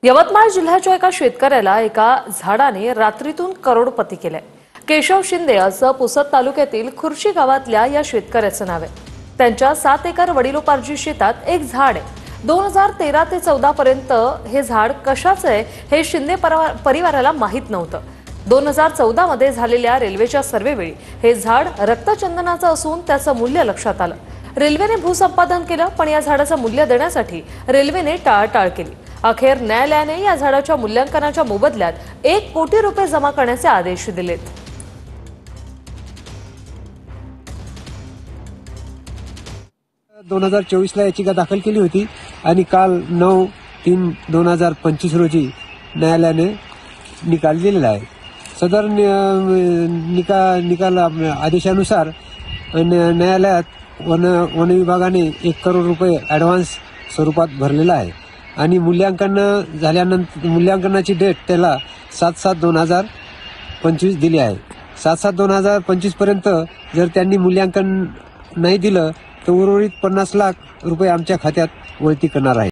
यवतमाळ जिल्ह्याच्या एका शेतकऱ्याला एका झाडाने रात्रीतून करोडपती केले। केशव शिंदे असं पुसद तालुक्यातील खुर्शी गावातल्या या शेतकऱ्याचं नाव आहे। त्यांच्या 7 एकर वडिलोपार्जित शेतात एक झाड आहे। 2013 ते 14 पर्यंत हे झाड कशाचं आहे हे शिंदे परिवाराला माहित नव्हतं। 2014 मध्ये झालेल्या रेल्वेच्या सर्वेवेळी हे झाड रक्तचंदनाचं असून त्याचं मूल्य लक्षात आलं। रेल्वेने भूसंपादन केलं, पण या झाडाचं मूल्य देण्यासाठी रेल्वेने टाळाटाळ केली। अखेर न्यायालयाने या झाडाच्या मूल्यांकनाच्या मोबदल्यात 1 कोटी रुपये जमा करण्याचे आदेश दिलेत। 2024 ला याचिका दाखल केली होती आणि काल 9/3/2025 रोजी न्यायालयाने निकाल दिलेला आहे। सदर निकाल आदेशानुसार न्यायालयात वन विभागाने 1 करोड रुपये ॲडव्हान्स स्वरूपात भरलेला आहे आणि मूल्यांकनाची डेट त्याला 7/7/2025 दिली आहे। 7/7/2025 पर्यंत जर त्यांनी मूल्यांकन नाही दिलं तर उर्वरित 50 लाख रुपये आमच्या खात्यात वळती करणार आहे।